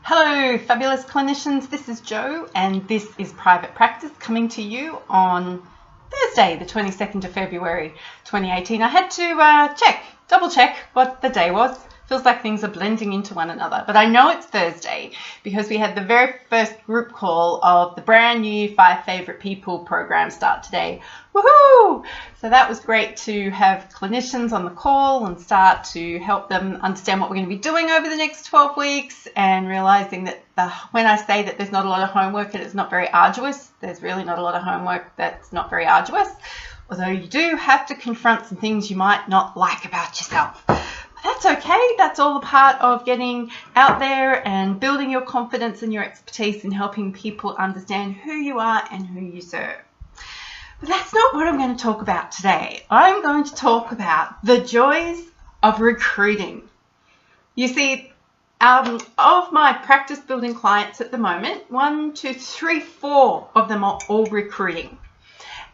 Hello, fabulous clinicians. This is Jo, and this is Private Practice coming to you on Thursday, the 22nd of February, 2018. I had to double check what the day was. Feels like things are blending into one another, but I know it's Thursday because we had the very first group call of the brand new 5 Favorite People program start today. Woohoo! So that was great to have clinicians on the call and start to help them understand what we're going to be doing over the next 12 weeks and realizing that when I say that there's not a lot of homework and it's not very arduous, there's really not a lot of homework that's not very arduous, although you do have to confront some things you might not like about yourself. That's okay. That's all a part of getting out there and building your confidence and your expertise in helping people understand who you are and who you serve. But that's not what I'm going to talk about today. I'm going to talk about the joys of recruiting. You see, of my practice building clients at the moment, 1, 2, 3, 4 of them are all recruiting.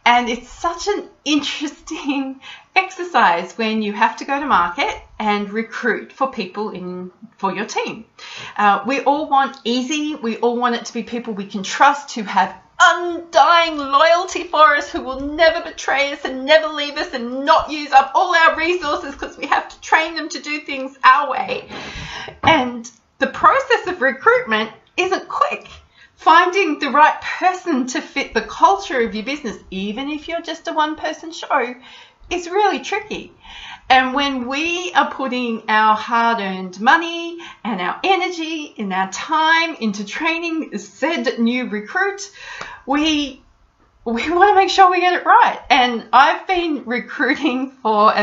And it's such an interesting exercise when you have to go to market and recruit for people for your team. We all want easy. We all want it to be people we can trust, who have undying loyalty for us, who will never betray us and never leave us and not use up all our resources because we have to train them to do things our way. And the process of recruitment isn't quick. Finding the right person to fit the culture of your business, even if you're just a one-person show, is really tricky. And when we are putting our hard-earned money and our energy and our time into training said new recruit, we want to make sure we get it right. And I've been recruiting for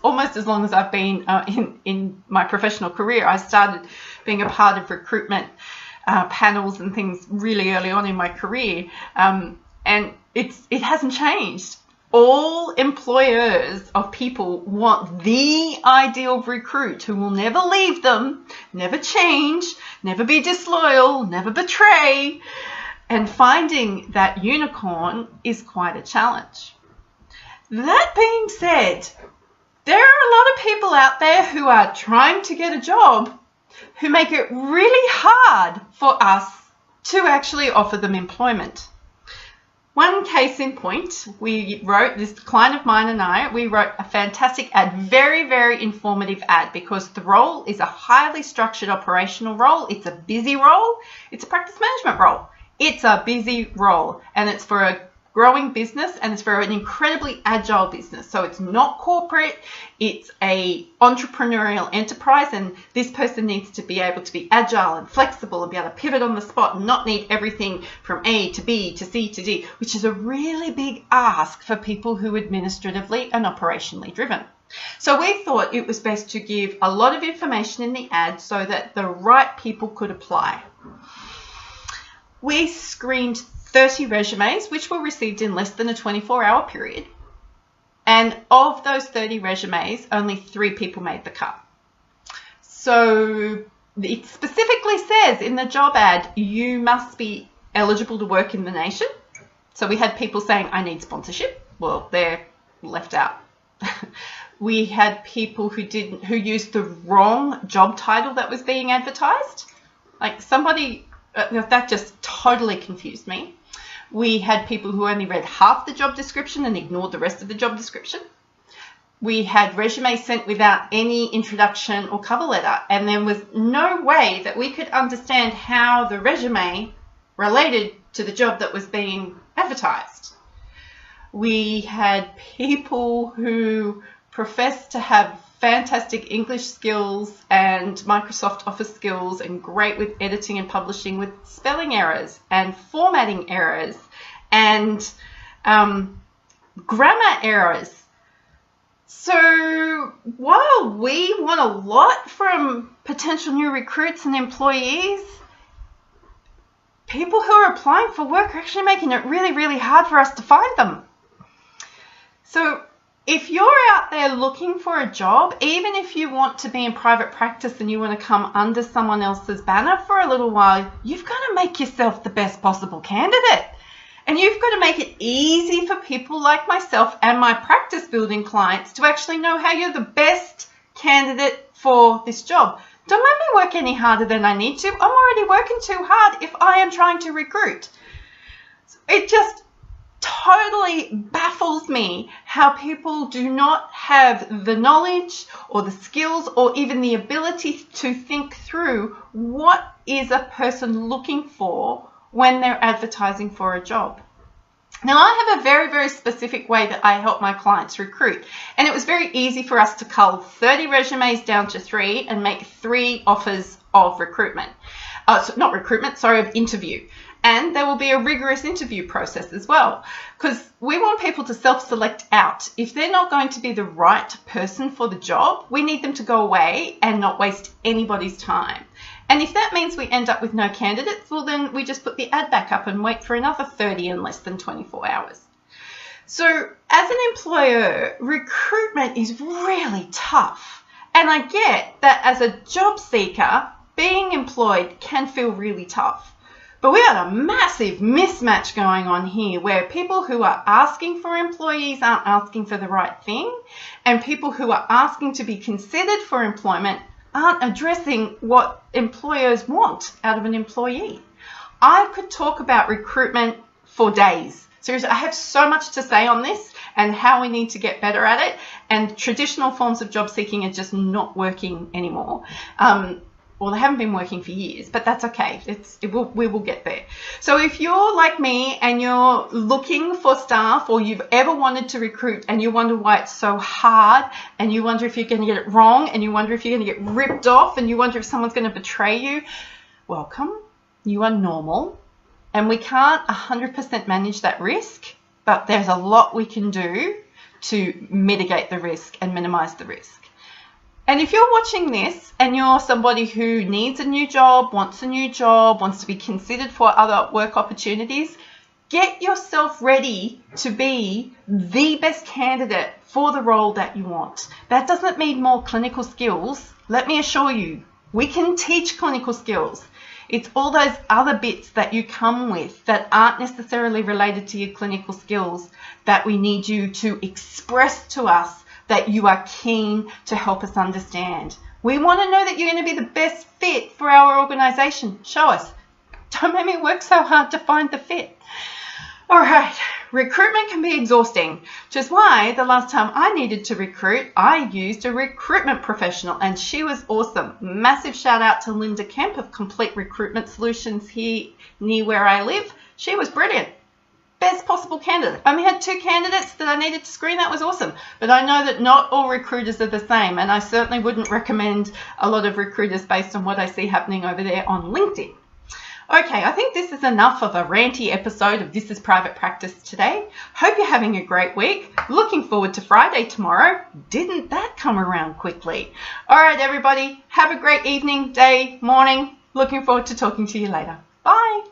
almost as long as I've been in my professional career. I started being a part of recruitment panels and things really early on in my career, and it hasn't changed. All employers of people want the ideal recruit who will never leave them, never change, never be disloyal, never betray, and finding that unicorn is quite a challenge. That being said, there are a lot of people out there who are trying to get a job who make it really hard for us to actually offer them employment. One case in point, this client of mine and I wrote a fantastic ad, very, very informative ad, because the role is a highly structured operational role. It's a busy role. It's a practice management role. It's a busy role, and it's for a growing business, and it's for an incredibly agile business. So it's not corporate, it's a entrepreneurial enterprise, and this person needs to be able to be agile and flexible and be able to pivot on the spot and not need everything from A to B to C to D, which is a really big ask for people who are administratively and operationally driven. So we thought it was best to give a lot of information in the ad so that the right people could apply. We screened 30 resumes, which were received in less than a 24-hour period. And of those 30 resumes, only 3 people made the cut. So it specifically says in the job ad, you must be eligible to work in the nation. So we had people saying, I need sponsorship. Well, they're left out. We had people who used the wrong job title that was being advertised. Like that just totally confused me. We had people who only read half the job description and ignored the rest of the job description. We had resumes sent without any introduction or cover letter, and there was no way that we could understand how the resume related to the job that was being advertised. We had people who professed to have fantastic English skills and Microsoft Office skills and great with editing and publishing, with spelling errors and formatting errors and grammar errors. So while we want a lot from potential new recruits and employees, people who are applying for work are actually making it really, really hard for us to find them. So if you're out there looking for a job, even if you want to be in private practice and you want to come under someone else's banner for a little while, you've got to make yourself the best possible candidate. And you've got to make it easy for people like myself and my practice building clients to actually know how you're the best candidate for this job. Don't make me work any harder than I need to. I'm already working too hard if I am trying to recruit. It just totally baffles me how people do not have the knowledge or the skills or even the ability to think through what is a person looking for when they're advertising for a job. Now, I have a very, very specific way that I help my clients recruit, and it was very easy for us to cull 30 resumes down to 3 and make 3 offers of recruitment. Of interview. And there will be a rigorous interview process as well, because we want people to self-select out. If they're not going to be the right person for the job, we need them to go away and not waste anybody's time. And if that means we end up with no candidates, well, then we just put the ad back up and wait for another 30 in less than 24 hours. So as an employer, recruitment is really tough. And I get that as a job seeker, being employed can feel really tough. But we have a massive mismatch going on here where people who are asking for employees aren't asking for the right thing, and people who are asking to be considered for employment aren't addressing what employers want out of an employee. I could talk about recruitment for days. Seriously, I have so much to say on this and how we need to get better at it, and traditional forms of job seeking are just not working anymore. Well, they haven't been working for years, but that's okay. We will get there. So if you're like me and you're looking for staff, or you've ever wanted to recruit and you wonder why it's so hard, and you wonder if you're going to get it wrong, and you wonder if you're going to get ripped off, and you wonder if someone's going to betray you, welcome. You are normal, and we can't 100% manage that risk, but there's a lot we can do to mitigate the risk and minimize the risk. And if you're watching this and you're somebody who needs a new job, wants to be considered for other work opportunities, get yourself ready to be the best candidate for the role that you want. That doesn't mean more clinical skills. Let me assure you, we can teach clinical skills. It's all those other bits that you come with that aren't necessarily related to your clinical skills that we need you to express to us that you are keen to help us understand. We want to know that you're going to be the best fit for our organisation. Show us. Don't make me work so hard to find the fit. All right, recruitment can be exhausting, which is why the last time I needed to recruit, I used a recruitment professional, and she was awesome. Massive shout out to Linda Kemp of Complete Recruitment Solutions here near where I live. She was brilliant. Best possible candidate. I only had 2 candidates that I needed to screen. That was awesome. But I know that not all recruiters are the same, and I certainly wouldn't recommend a lot of recruiters based on what I see happening over there on LinkedIn. Okay, I think this is enough of a ranty episode of This is Private Practice today. Hope you're having a great week. Looking forward to Friday tomorrow. Didn't that come around quickly? All right, everybody. Have a great evening, day, morning. Looking forward to talking to you later. Bye.